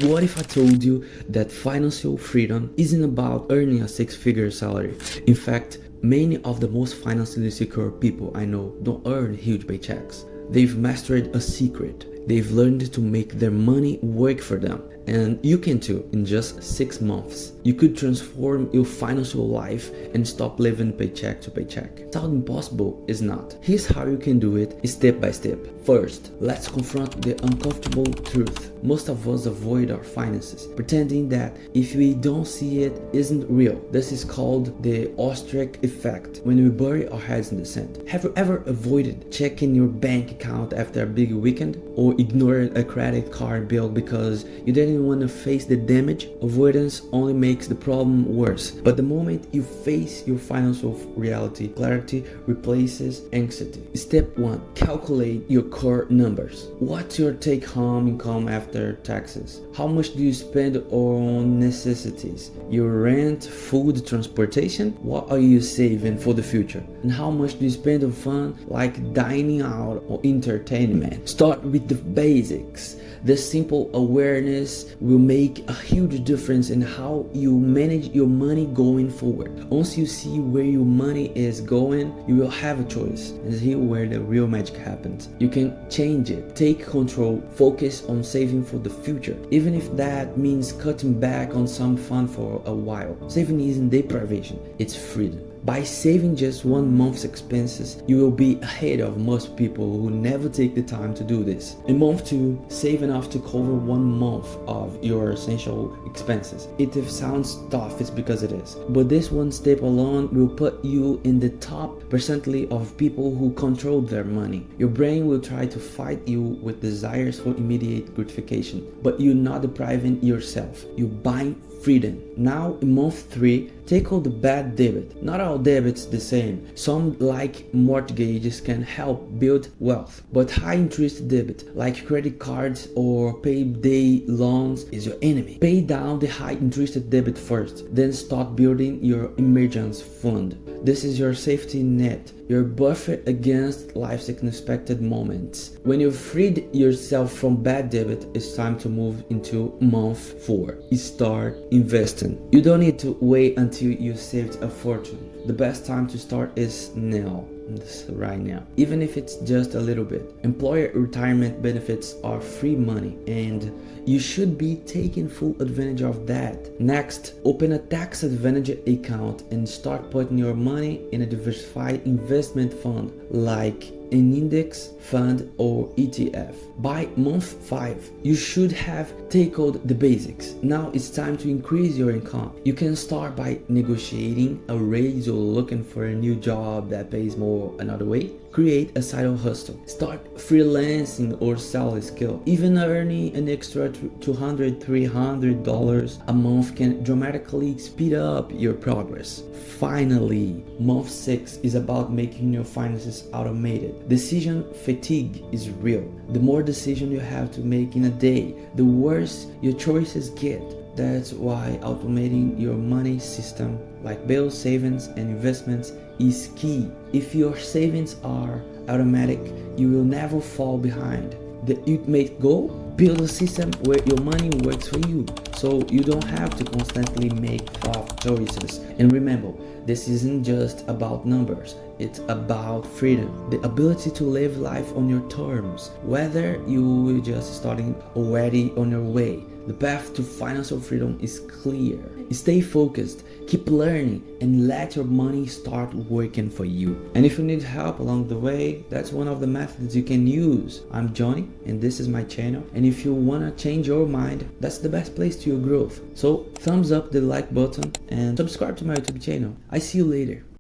What if I told you that financial freedom isn't about earning a six-figure salary? In fact, many of the most financially secure people I know don't earn huge paychecks. They've mastered a secret. They've learned to make their money work for them. And you can too, in just 6 months. You could transform your financial life and stop living paycheck to paycheck. Sound impossible? Is not. Here's how you can do it step by step. First, let's confront the uncomfortable truth. Most of us avoid our finances, pretending that if we don't see it, isn't real. This is called the ostrich effect, when we bury our heads in the sand. Have you ever avoided checking your bank account after a big weekend? Or ignored a credit card bill because you didn't want to face the damage? Avoidance only makes the problem worse. But the moment you face your financial reality, clarity replaces anxiety. Step 1. Calculate your core numbers. What's your take-home income after taxes? How much do you spend on necessities? Your rent, food, transportation? What are you saving for the future? And how much do you spend on fun like dining out or entertainment? Start with the basics. This simple awareness will make a huge difference in how you manage your money going forward. Once you see where your money is going, you will have a choice. And this is here where the real magic happens. You can change it, take control, focus on saving for the future, even if that means cutting back on some fun for a while. Saving isn't deprivation, it's freedom. By saving just 1 month's expenses, you will be ahead of most people who never take the time to do this. In month 2, save enough to cover 1 month of your essential expenses. If it sounds tough, it's because it is. But this one step alone will put you in the top percentile of people who control their money. Your brain will try to fight you with desires for immediate gratification, but you're not depriving yourself. You're buying freedom. Now in month 3, tackle the bad debt. Not all debts the same. Some, like mortgages, can help build wealth, but high interest debt like credit cards or payday loans is your enemy. Pay down the high interest debt first, then start building your emergency fund. This is your safety net, your buffer against life's unexpected moments. When you've freed yourself from bad debt, it's time to move into month 4. Start investing. You don't need to wait until you saved a fortune. The best time to start is now. Right now, even if it's just a little bit. Employer retirement benefits are free money, and you should be taking full advantage of that. Next, open a tax advantage account and start putting your money in a diversified investment fund like an index fund or ETF. By month 5, you should have tackled the basics. Now it's time to increase your income. You can start by negotiating a raise or looking for a new job that pays more another way. Create a side hustle. Start freelancing or sell a skill. Even earning an extra $200, $300 a month can dramatically speed up your progress. Finally, month 6 is about making your finances automated. Decision fatigue is real. The more decisions you have to make in a day, the worse your choices get. That's why automating your money system, like bills, savings, and investments, is key. If your savings are automatic, you will never fall behind. The ultimate goal? Build a system where your money works for you, so you don't have to constantly make tough choices. And remember, this isn't just about numbers, it's about freedom. The ability to live life on your terms, whether you're just starting or already on your way. The path to financial freedom is clear. Stay focused, keep learning, and let your money start working for you. And if you need help along the way, that's one of the methods you can use. I'm Johnny, and this is my channel. And if you want to change your mind, that's the best place to your growth. So thumbs up the like button and subscribe to my YouTube channel. I see you later.